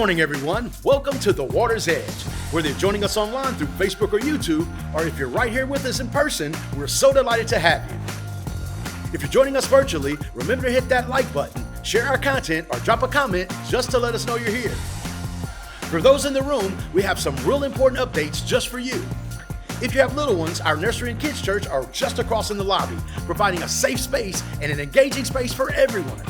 morning, everyone. Welcome to The Water's Edge. Whether you're joining us online through Facebook or YouTube, or if you're right here with us in person, we're so delighted to have you. If you're joining us virtually, remember to hit that like button, share our content, or drop a comment just to let us know you're here. For those in the room, we have some real important updates just for you. If you have little ones, our nursery and kids church are just across in the lobby, providing a safe space and an engaging space for everyone.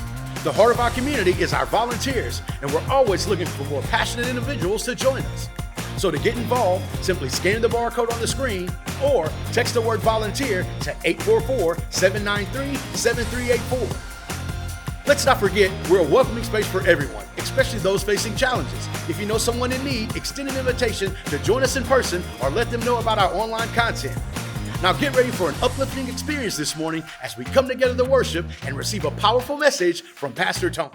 The heart of our community is our volunteers, and we're always looking for more passionate individuals to join us. So to get involved, simply scan the barcode on the screen or text the word volunteer to 844-793-7384. Let's not forget, we're a welcoming space for everyone, especially those facing challenges. If you know someone in need, extend an invitation to join us in person or let them know about our online content. Now get ready for an uplifting experience this morning as we come together to worship and receive a powerful message from Pastor Tony.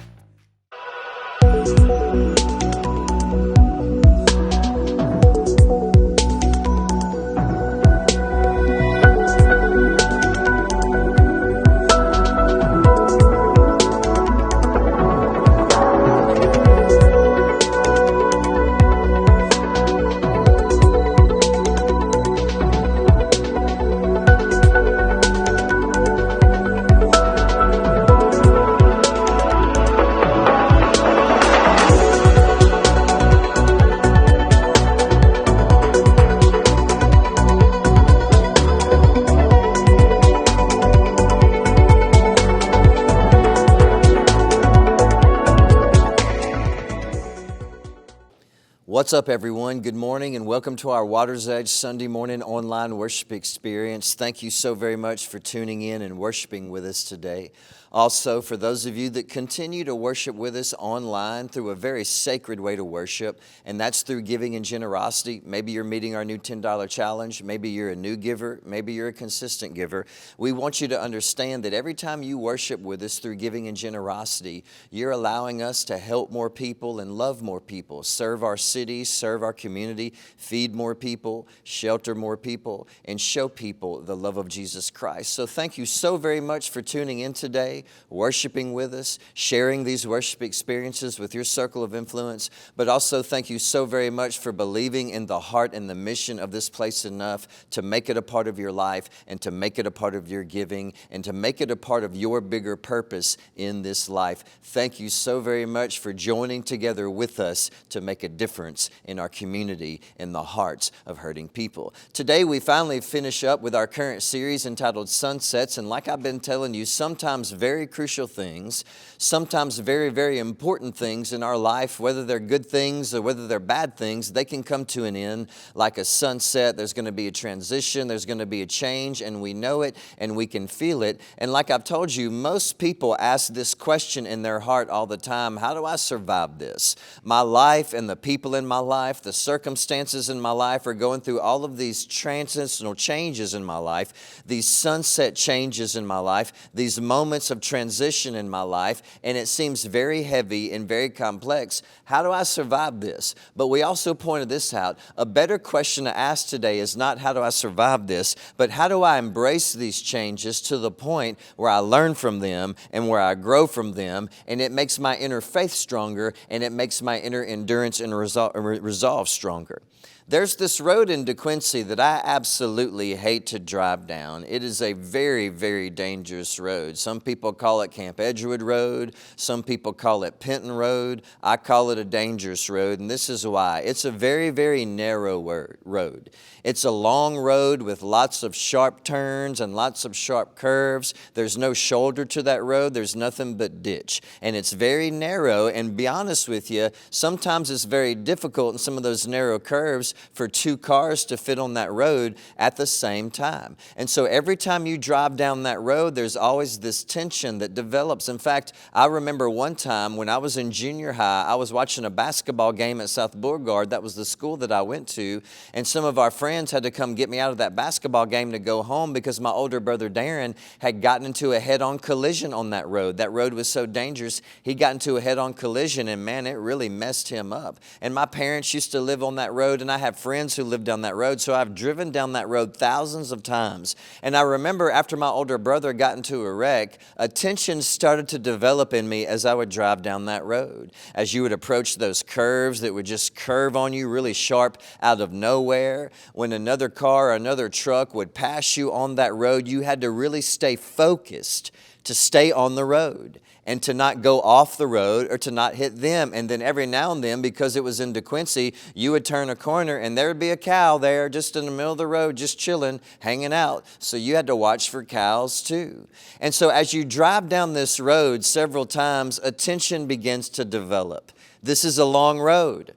What's up, everyone? Good morning and welcome to our Water's Edge Sunday morning online worship experience. Thank you so very much for tuning in and worshiping with us today. Also, for those of you that continue to worship with us online through a very sacred way to worship, and that's through giving and generosity. Maybe you're meeting our new $10 challenge. Maybe you're a new giver. Maybe you're a consistent giver. We want you to understand that every time you worship with us through giving and generosity, you're allowing us to help more people and love more people, serve our city, serve our community, feed more people, shelter more people, and show people the love of Jesus Christ. So thank you so very much for tuning in today, worshiping with us, sharing these worship experiences with your circle of influence, but also thank you so very much for believing in the heart and the mission of this place enough to make it a part of your life and to make it a part of your giving and to make it a part of your bigger purpose in this life. Thank you so very much for joining together with us to make a difference in our community, in the hearts of hurting people. Today we finally finish up with our current series entitled Sunsets, and like I've been telling you, sometimes very crucial things, sometimes very, very important things in our life, whether they're good things or whether they're bad things, they can come to an end like a sunset. There's going to be a transition, there's going to be a change, and we know it and we can feel it. And like I've told you, most people ask this question in their heart all the time: how do I survive this? My life and the people in my life, the circumstances in my life are going through all of these transitional changes in my life, these sunset changes in my life, these moments of transition in my life, and it seems very heavy and very complex. How do I survive this? But we also pointed this out. A better question to ask today is not how do I survive this, but how do I embrace these changes to the point where I learn from them and where I grow from them, and it makes my inner faith stronger and it makes my inner endurance and resolve stronger. There's this road in DeQuincy that I absolutely hate to drive down. It is a very, very dangerous road. Some people call it Camp Edgewood Road. Some people call it Penton Road. I call it a dangerous road, and this is why. It's a very, very narrow road. It's a long road with lots of sharp turns and lots of sharp curves. There's no shoulder to that road. There's nothing but ditch. And it's very narrow, and be honest with you, sometimes it's very difficult in some of those narrow curves for two cars to fit on that road at the same time. And so every time you drive down that road, there's always this tension that develops. In fact, I remember one time when I was in junior high, I was watching a basketball game at South Beauregard. That was the school that I went to. And some of our friends had to come get me out of that basketball game to go home because my older brother Darren had gotten into a head-on collision on that road. That road was so dangerous, he got into a head-on collision, and man, it really messed him up. And my parents used to live on that road, and I have friends who live down that road, so I've driven down that road thousands of times. And I remember after my older brother got into a wreck, a tension started to develop in me as I would drive down that road. As you would approach those curves that would just curve on you really sharp out of nowhere, when another car or another truck would pass you on that road, you had to really stay focused to stay on the road and to not go off the road or to not hit them. And then every now and then, because it was in DeQuincy, you would turn a corner and there would be a cow there just in the middle of the road, just chilling, hanging out. So you had to watch for cows too. And so as you drive down this road several times, a tension begins to develop. This is a long road.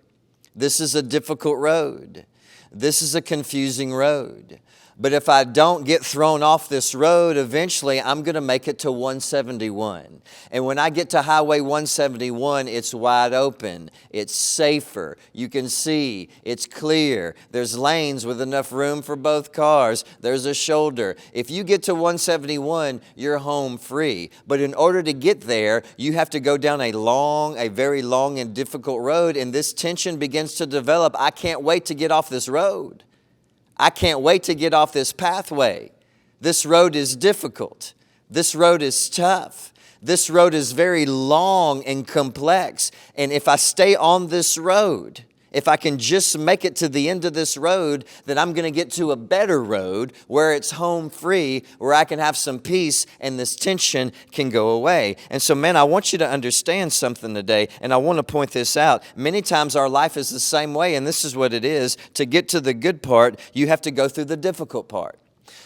This is a difficult road. This is a confusing road. But if I don't get thrown off this road, eventually I'm going to make it to 171. And when I get to Highway 171, it's wide open. It's safer. You can see. It's clear. There's lanes with enough room for both cars. There's a shoulder. If you get to 171, you're home free. But in order to get there, you have to go down a very long and difficult road. And this tension begins to develop. I can't wait to get off this road. I can't wait to get off this pathway. This road is difficult. This road is tough. This road is very long and complex. And if I stay on this road, if I can just make it to the end of this road, then I'm going to get to a better road where it's home free, where I can have some peace and this tension can go away. And so, man, I want you to understand something today, and I want to point this out. Many times our life is the same way, and this is what it is. To get to the good part, you have to go through the difficult part.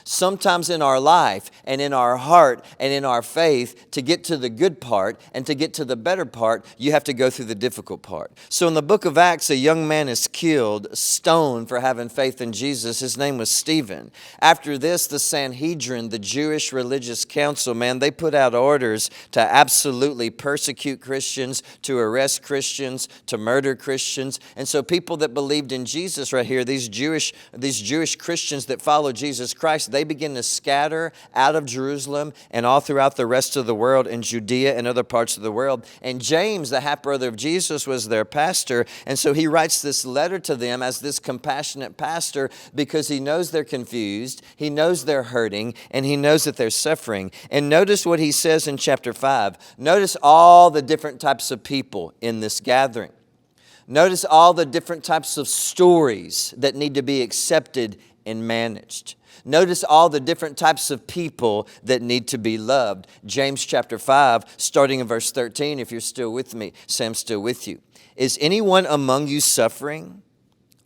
Sometimes in our life and in our heart and in our faith, to get to the good part and to get to the better part, you have to go through the difficult part. So in the book of Acts, a young man is killed, stoned for having faith in Jesus. His name was Stephen. After this, the Sanhedrin, the Jewish religious council, man, they put out orders to absolutely persecute Christians, to arrest Christians, to murder Christians. And so people that believed in Jesus right here, these Jewish Christians that follow Jesus Christ, they begin to scatter out of Jerusalem and all throughout the rest of the world, in Judea and other parts of the world. And James, the half-brother of Jesus, was their pastor. And so he writes this letter to them as this compassionate pastor because he knows they're confused, he knows they're hurting, and he knows that they're suffering. And notice what he says in chapter 5. Notice all the different types of people in this gathering. Notice all the different types of stories that need to be accepted and managed. Notice all the different types of people that need to be loved. James chapter 5, starting in verse 13, if you're still with me, say I'm still with you. Is anyone among you suffering?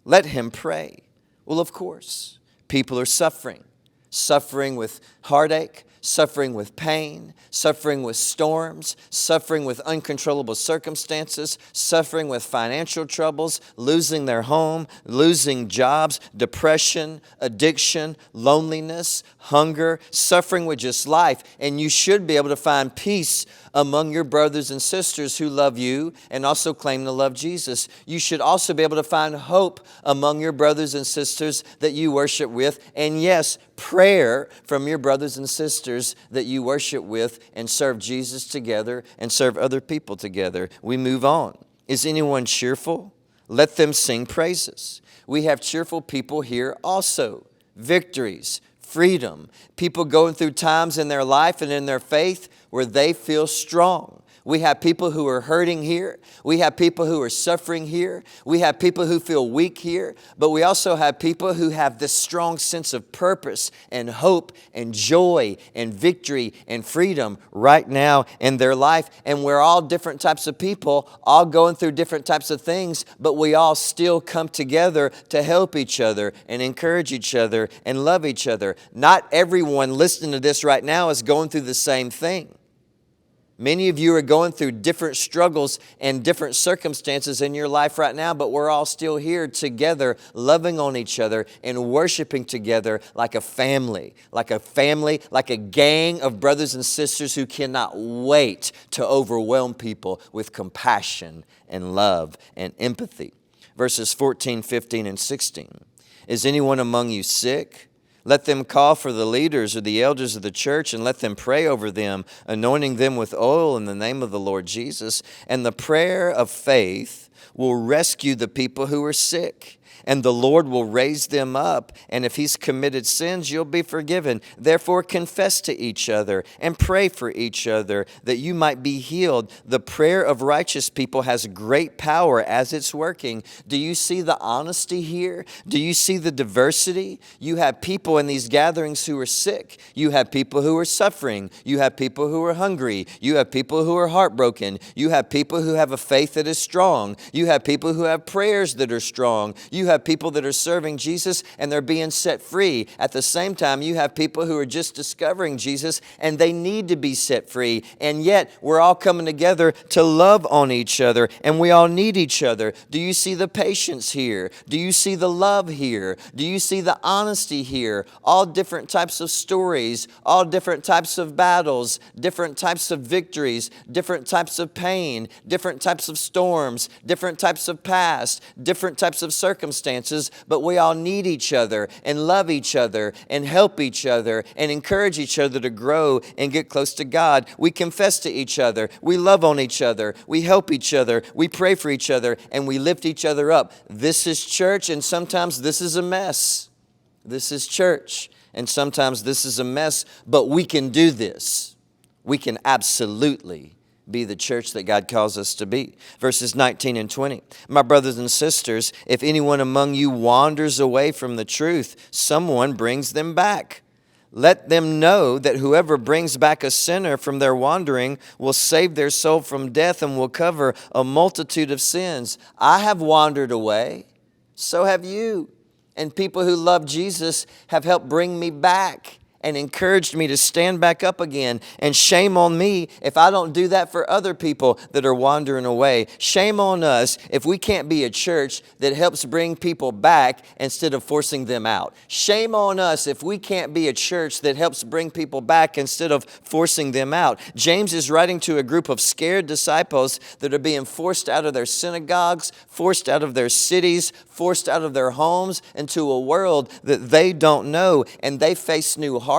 Let him pray. Well, of course, people are suffering. Suffering with heartache, suffering with pain, suffering with storms, suffering with uncontrollable circumstances, suffering with financial troubles, losing their home, losing jobs, depression, addiction, loneliness, hunger, suffering with just life. And you should be able to find peace among your brothers and sisters who love you and also claim to love Jesus. You should also be able to find hope among your brothers and sisters that you worship with. And yes, prayer from your brothers and sisters that you worship with and serve Jesus together and serve other people together. We move on. Is anyone cheerful? Let them sing praises. We have cheerful people here also. Victories, freedom, people going through times in their life and in their faith where they feel strong. We have people who are hurting here. We have people who are suffering here. We have people who feel weak here. But we also have people who have this strong sense of purpose and hope and joy and victory and freedom right now in their life. And we're all different types of people, all going through different types of things, but we all still come together to help each other and encourage each other and love each other. Not everyone listening to this right now is going through the same thing. Many of you are going through different struggles and different circumstances in your life right now, but we're all still here together, loving on each other and worshiping together like a family, like a gang of brothers and sisters who cannot wait to overwhelm people with compassion and love and empathy. Verses 14, 15, and 16. Is anyone among you sick? Let them call for the leaders or the elders of the church and let them pray over them, anointing them with oil in the name of the Lord Jesus. And the prayer of faith will rescue the people who are sick. and the Lord will raise them up. And if he's committed sins, you'll be forgiven. Therefore, confess to each other and pray for each other that you might be healed. The prayer of righteous people has great power as it's working. Do you see the honesty here? Do you see the diversity? You have people in these gatherings who are sick. You have people who are suffering. You have people who are hungry. You have people who are heartbroken. You have people who have a faith that is strong. You have people who have prayers that are strong. You have people that are serving Jesus and they're being set free. At the same time, you have people who are just discovering Jesus and they need to be set free. And yet, we're all coming together to love on each other, and we all need each other. Do you see the patience here? Do you see the love here? Do you see the honesty here? All different types of stories, all different types of battles, different types of victories, different types of pain, different types of storms, different types of past, different types of circumstances, but we all need each other and love each other and help each other and encourage each other to grow and get close to God. We confess to each other. We love on each other. We help each other. We pray for each other, and we lift each other up. This is church, and sometimes this is a mess. This is church, and sometimes this is a mess, but we can do this. We can absolutely be the church that God calls us to be. Verses 19 and 20. My brothers and sisters, if anyone among you wanders away from the truth, someone brings them back. Let them know that whoever brings back a sinner from their wandering will save their soul from death and will cover a multitude of sins. I have wandered away. So have you. And people who love Jesus have helped bring me back and encouraged me to stand back up again. And shame on me if I don't do that for other people that are wandering away. Shame on us if we can't be a church that helps bring people back instead of forcing them out. Shame on us if we can't be a church that helps bring people back instead of forcing them out. James is writing to a group of scared disciples that are being forced out of their synagogues, forced out of their cities, forced out of their homes into a world that they don't know. And they face new heartache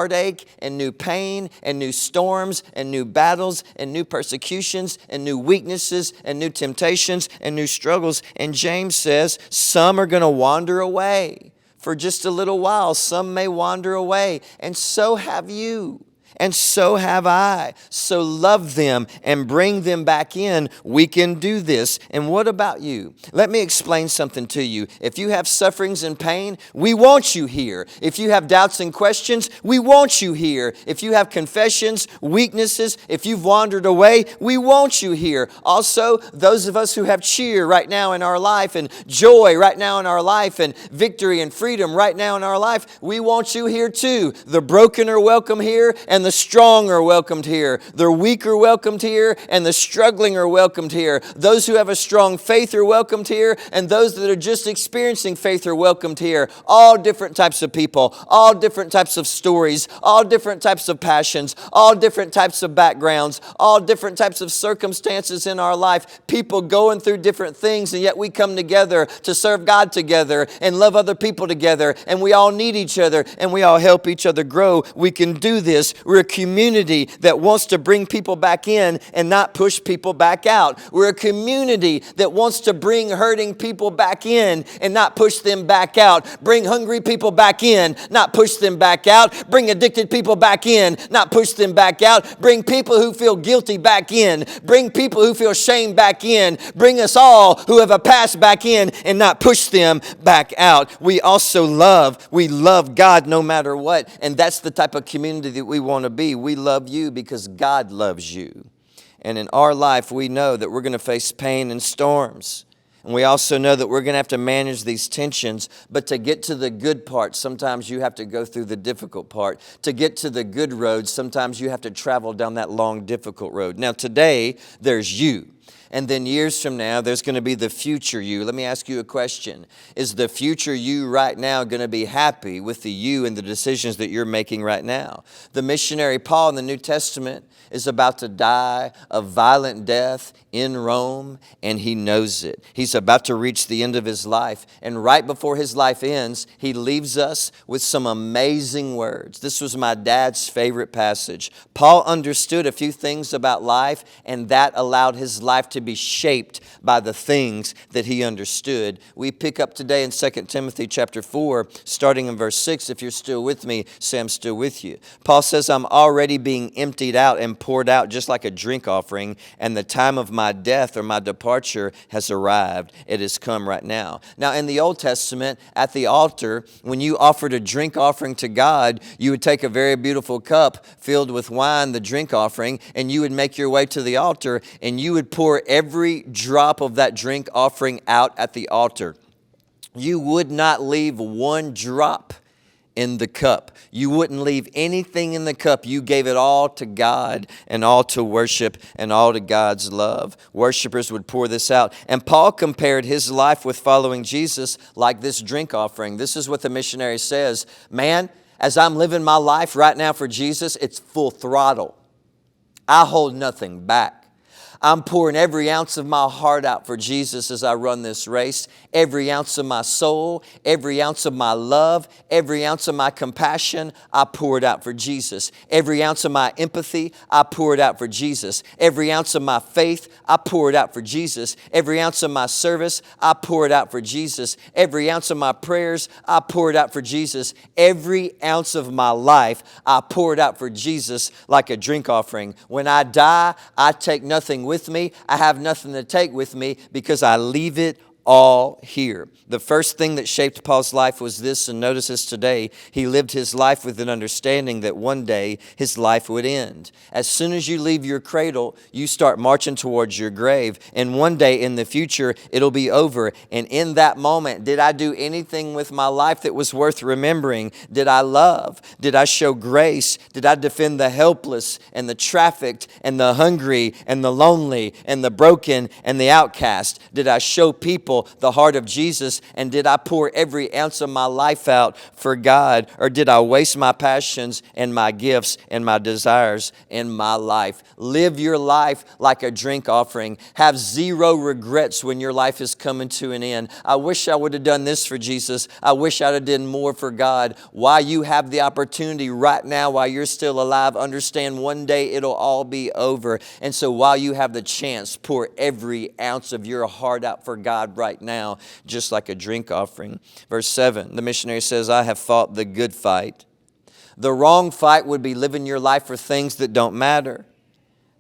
and new pain and new storms and new battles and new persecutions and new weaknesses and new temptations and new struggles. And James says some are going to wander away for just a little while. Some may wander away, and so have you. And so have I. So love them and bring them back in. We can do this. And what about you? Let me explain something to you. If you have sufferings and pain, we want you here. If you have doubts and questions, we want you here. If you have confessions, weaknesses, if you've wandered away, we want you here. Also, those of us who have cheer right now in our life and joy right now in our life and victory and freedom right now in our life, we want you here too. The broken are welcome here, and the strong are welcomed here. The weak are welcomed here, and the struggling are welcomed here. Those who have a strong faith are welcomed here, and those that are just experiencing faith are welcomed here. All different types of people, all different types of stories, all different types of passions, all different types of backgrounds, all different types of circumstances in our life. People going through different things, and yet we come together to serve God together and love other people together, and we all need each other, and we all help each other grow. We can do this. We're a community that wants to bring people back in and not push people back out. We're a community that wants to bring hurting people back in and not push them back out. Bring hungry people back in, not push them back out. Bring addicted people back in, not push them back out. Bring people who feel guilty back in. Bring people who feel shame back in. Bring us all who have a past back in and not push them back out. We also love God no matter what. And that's the type of community that we want to be. We love you because God loves you. And in our life, we know that we're going to face pain and storms. And we also know that we're going to have to manage these tensions. But to get to the good part, sometimes you have to go through the difficult part. To get to the good road, sometimes you have to travel down that long, difficult road. Now, today, there's you. And then years from now, there's going to be the future you. Let me ask you a question. Is the future you right now going to be happy with the you and the decisions that you're making right now? The missionary Paul in the New Testament is about to die a violent death in Rome, and he knows it. He's about to reach the end of his life. And right before his life ends, he leaves us with some amazing words. This was my dad's favorite passage. Paul understood a few things about life, and that allowed his life to be shaped by the things that he understood. We pick up today in 2 Timothy chapter 4, starting in verse 6. If you're still with me, say I'm still with you. Paul says, I'm already being emptied out and poured out just like a drink offering, and the time of my death or my departure has arrived. It has come right now. Now, in the Old Testament, at the altar, when you offered a drink offering to God, you would take a very beautiful cup filled with wine, the drink offering, and you would make your way to the altar, and you would pour every drop of that drink offering out at the altar. You would not leave one drop in the cup. You wouldn't leave anything in the cup. You gave it all to God and all to worship and all to God's love. Worshipers would pour this out. And Paul compared his life with following Jesus like this drink offering. This is what the missionary says. Man, as I'm living my life right now for Jesus, it's full throttle. I hold nothing back. I'm pouring every ounce of my heart out for Jesus as I run this race. Every ounce of my soul, every ounce of my love, every ounce of my compassion, I pour it out for Jesus. Every ounce of my empathy, I pour it out for Jesus. Every ounce of my faith, I pour it out for Jesus. Every ounce of my service, I pour it out for Jesus. Every ounce of my prayers, I pour it out for Jesus. Every ounce of my life, I pour it out for Jesus like a drink offering. When I die, I take nothing with me. I have nothing to take with me because I leave it all here. The first thing that shaped Paul's life was this, and notice this today. He lived his life with an understanding that one day his life would end. As soon as you leave your cradle, you start marching towards your grave, and one day in the future, it'll be over. And in that moment, did I do anything with my life that was worth remembering? Did I love? Did I show grace? Did I defend the helpless and the trafficked and the hungry and the lonely and the broken and the outcast? Did I show people the heart of Jesus, and did I pour every ounce of my life out for God, or did I waste my passions and my gifts and my desires in my life? Live your life like a drink offering. Have zero regrets when your life is coming to an end. I wish I would have done this for Jesus. I wish I'd have done more for God. While you have the opportunity right now, while you're still alive, understand one day it'll all be over. And so while you have the chance, pour every ounce of your heart out for God right now, just like a drink offering. Verse 7, the missionary says, I have fought the good fight. The wrong fight would be living your life for things that don't matter,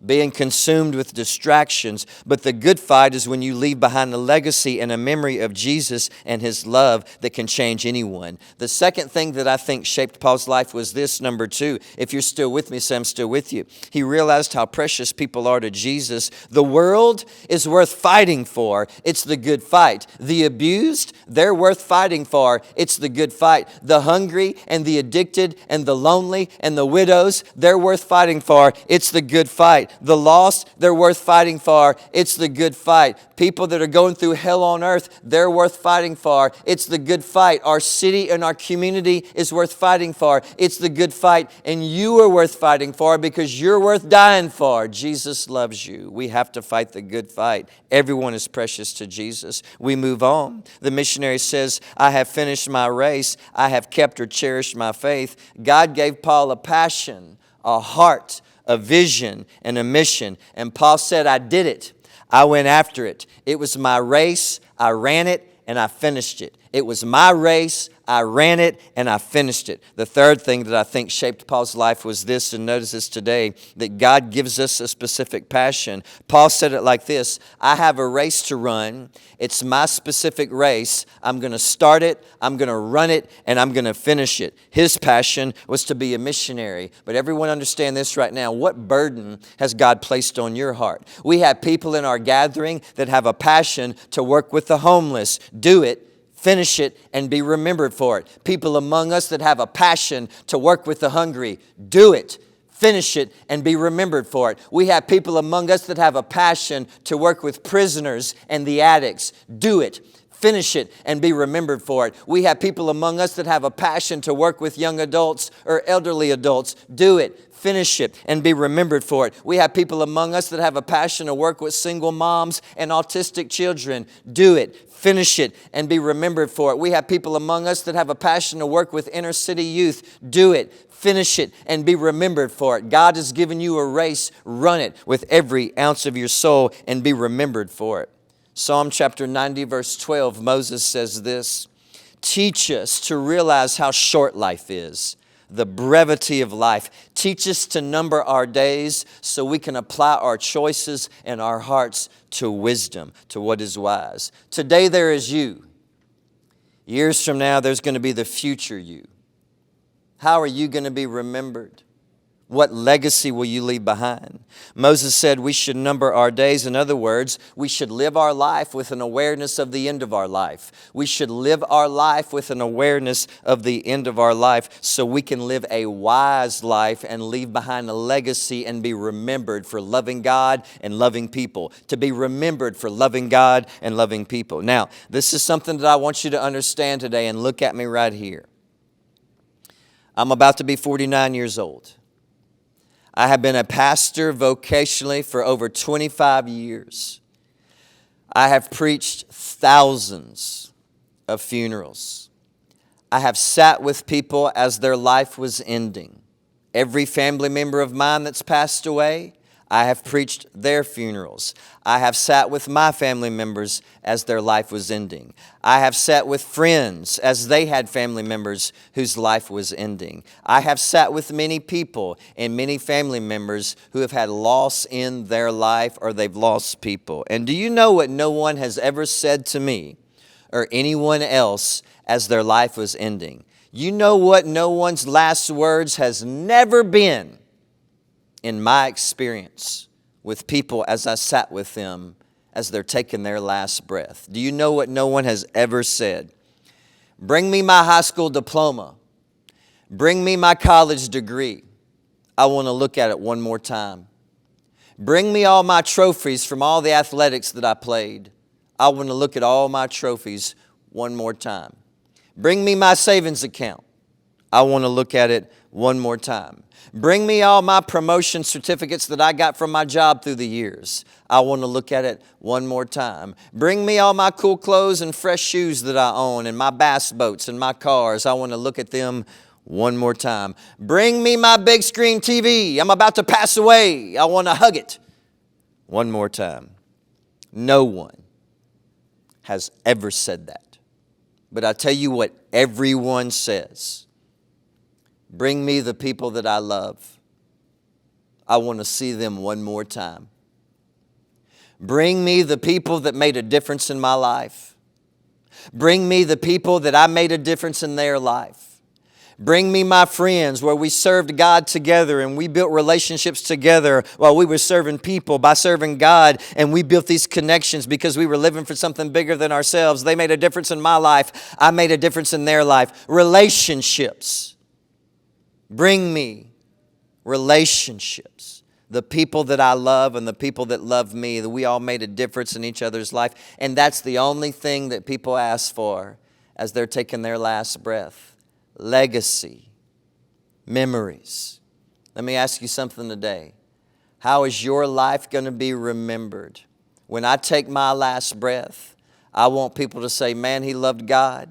being consumed with distractions. But the good fight is when you leave behind a legacy and a memory of Jesus and His love that can change anyone. The second thing that I think shaped Paul's life was this, number 2. If you're still with me, say I'm still with you. He realized how precious people are to Jesus. The world is worth fighting for. It's the good fight. The abused, they're worth fighting for. It's the good fight. The hungry and the addicted and the lonely and the widows, they're worth fighting for. It's the good fight. The lost, they're worth fighting for. It's the good fight. People that are going through hell on earth, they're worth fighting for. It's the good fight. Our city and our community is worth fighting for. It's the good fight, and you are worth fighting for because you're worth dying for. Jesus loves you. We have to fight the good fight. Everyone is precious to Jesus. We move on. The missionary says, I have finished my race. I have kept or cherished my faith. God gave Paul a passion, a heart, a vision, and a mission. And Paul said, I did it. I went after it. It was my race. I ran it and I finished it. It was my race. I ran it and I finished it. The third thing that I think shaped Paul's life was this, and notice this today, that God gives us a specific passion. Paul said it like this, I have a race to run. It's my specific race. I'm going to start it, I'm going to run it, and I'm going to finish it. His passion was to be a missionary. But everyone understand this right now. What burden has God placed on your heart? We have people in our gathering that have a passion to work with the homeless. Do it. Finish it and be remembered for it. People among us that have a passion to work with the hungry, do it. Finish it and be remembered for it. We have people among us that have a passion to work with prisoners and the addicts. Do it. Finish it and be remembered for it. We have people among us that have a passion to work with young adults or elderly adults. Do it. Finish it and be remembered for it. We have people among us that have a passion to work with single moms and autistic children. Do it. Finish it and be remembered for it. We have people among us that have a passion to work with inner city youth. Do it. Finish it and be remembered for it. God has given you a race. Run it with every ounce of your soul and be remembered for it. Psalm chapter 90, verse 12, Moses says this, teach us to realize how short life is, the brevity of life. Teach us to number our days so we can apply our choices and our hearts to wisdom, to what is wise. Today there is you. Years from now, there's going to be the future you. How are you going to be remembered? What legacy will you leave behind? Moses said we should number our days. In other words, we should live our life with an awareness of the end of our life. We should live our life with an awareness of the end of our life so we can live a wise life and leave behind a legacy and be remembered for loving God and loving people. To be remembered for loving God and loving people. Now, this is something that I want you to understand today, and look at me right here. I'm about to be 49 years old. I have been a pastor vocationally for over 25 years. I have preached thousands of funerals. I have sat with people as their life was ending. Every family member of mine that's passed away, I have preached their funerals. I have sat with my family members as their life was ending. I have sat with friends as they had family members whose life was ending. I have sat with many people and many family members who have had loss in their life or they've lost people. And do you know what no one has ever said to me or anyone else as their life was ending? You know what no one's last words has never been in my experience with people as I sat with them as they're taking their last breath. Do you know what no one has ever said? Bring me my high school diploma. Bring me my college degree. I want to look at it one more time. Bring me all my trophies from all the athletics that I played. I want to look at all my trophies one more time. Bring me my savings account. I want to look at it one more time. Bring me all my promotion certificates that I got from my job through the years. I want to look at it one more time. Bring me all my cool clothes and fresh shoes that I own and my bass boats and my cars. I want to look at them one more time. Bring me my big screen TV. I'm about to pass away. I want to hug it one more time. No one has ever said that. But I tell you what everyone says. Bring me the people that I love. I want to see them one more time. Bring me the people that made a difference in my life. Bring me the people that I made a difference in their life. Bring me my friends where we served God together and we built relationships together while we were serving people by serving God, and we built these connections because we were living for something bigger than ourselves. They made a difference in my life. I made a difference in their life. Relationships. Bring me relationships, the people that I love and the people that love me, that we all made a difference in each other's life. And that's the only thing that people ask for as they're taking their last breath. Legacy, memories. Let me ask you something today. How is your life going to be remembered? When I take my last breath, I want people to say, man, he loved God.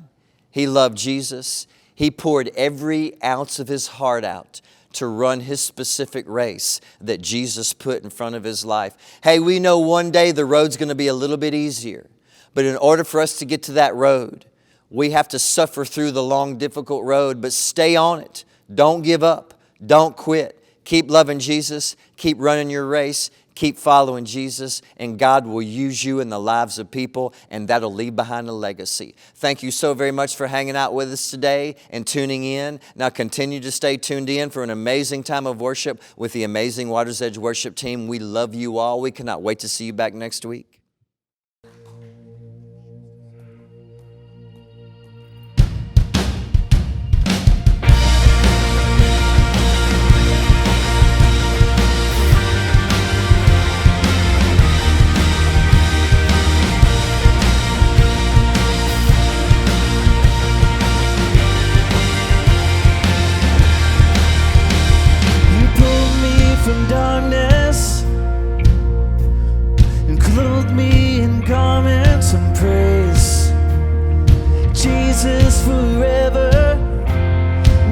He loved Jesus. He poured every ounce of his heart out to run his specific race that Jesus put in front of his life. Hey, we know one day the road's going to be a little bit easier. But in order for us to get to that road, we have to suffer through the long, difficult road, but stay on it. Don't give up. Don't quit. Keep loving Jesus. Keep running your race. Keep following Jesus, and God will use you in the lives of people, and that'll leave behind a legacy. Thank you so very much for hanging out with us today and tuning in. Now continue to stay tuned in for an amazing time of worship with the amazing Water's Edge worship team. We love you all. We cannot wait to see you back next week.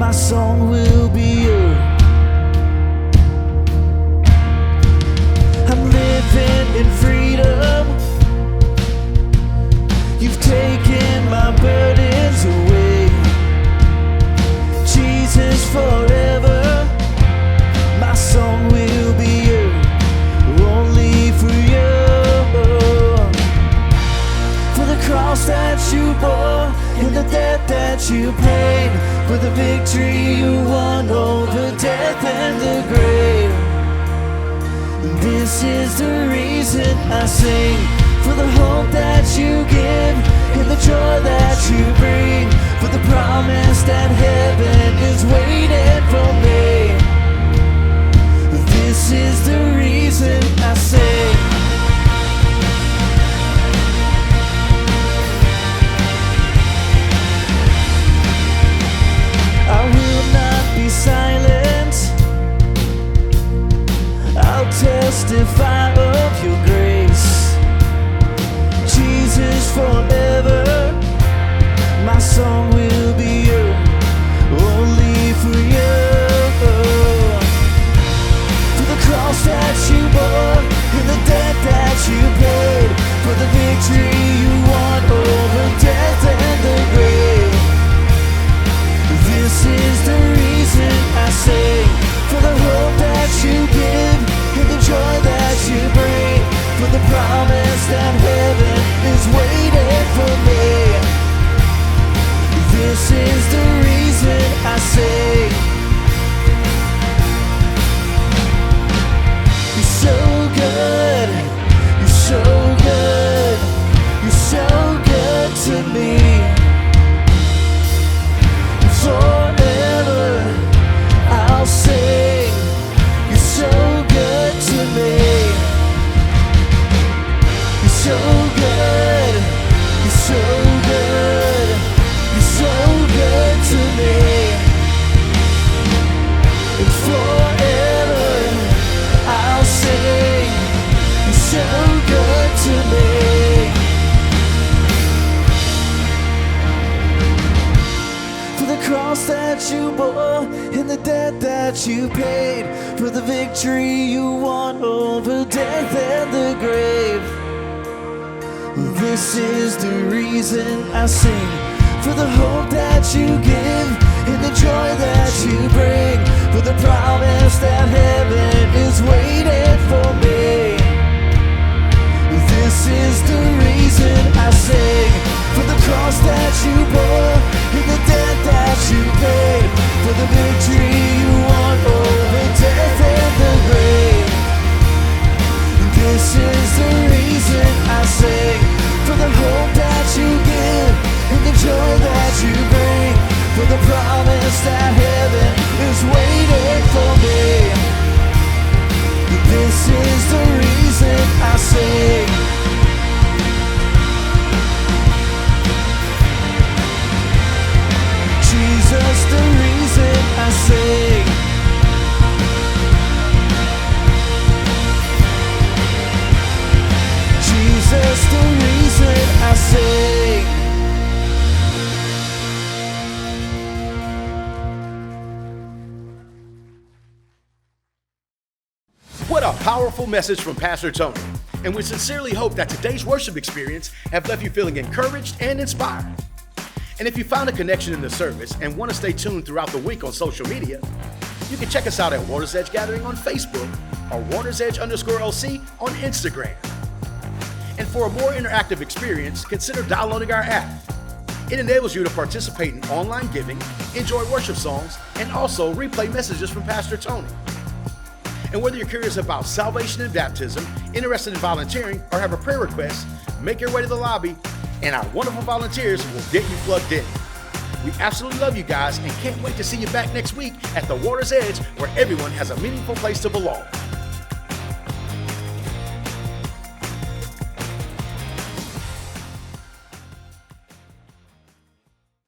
my song will be yours. I'm living in freedom. You've taken my burdens away. Jesus forever, my song will be yours, only for you. For the cross that you bore, and the debt that you paid, for the victory you won over death and the grave. This is the reason I sing, for the hope that you give, and the joy that you bring, for the promise that heaven is waiting for me. This is the reason I sing. I will not be silent. I'll testify of your grace. Jesus forever, my song will be yours, only for you. For the cross that you bore, and the debt that you paid, for the victory you won over death and the grave. This is the reason I sing, for the hope that you give, and the joy that you bring, for the promise that heaven is waiting for me. This is the reason I sing. You're so good, you're so good, you're so good to me. Forever I'll sing, you're so good to me. You're so good, you're so good, you're so good to me. And forever I'll sing, you're so good to me. For the cross that you bore, and the debt that you paid, for the victory you won over death and the grave. This is the reason I sing, for the hope that you give, and the joy that you bring, for the promise that heaven is waiting for me. This is the reason I sing, for the cross that you bore, and the debt that you paid, for the victory you won over death and the grave. This is the reason I sing, for the hope that you give, and the joy that you bring, for the promise that heaven is waiting for me. This is the reason I sing. Jesus, the reason I sing. Jesus, the reason I sing. What a powerful message from Pastor Tony. And we sincerely hope that today's worship experience have left you feeling encouraged and inspired. And if you found a connection in the service and want to stay tuned throughout the week on social media, you can check us out at Waters Edge Gathering on Facebook or WatersEdge_LC on Instagram. And for a more interactive experience, consider downloading our app. It enables you to participate in online giving, enjoy worship songs, and also replay messages from Pastor Tony. And whether you're curious about salvation and baptism, interested in volunteering, or have a prayer request, make your way to the lobby, and our wonderful volunteers will get you plugged in. We absolutely love you guys and can't wait to see you back next week at the Water's Edge, where everyone has a meaningful place to belong.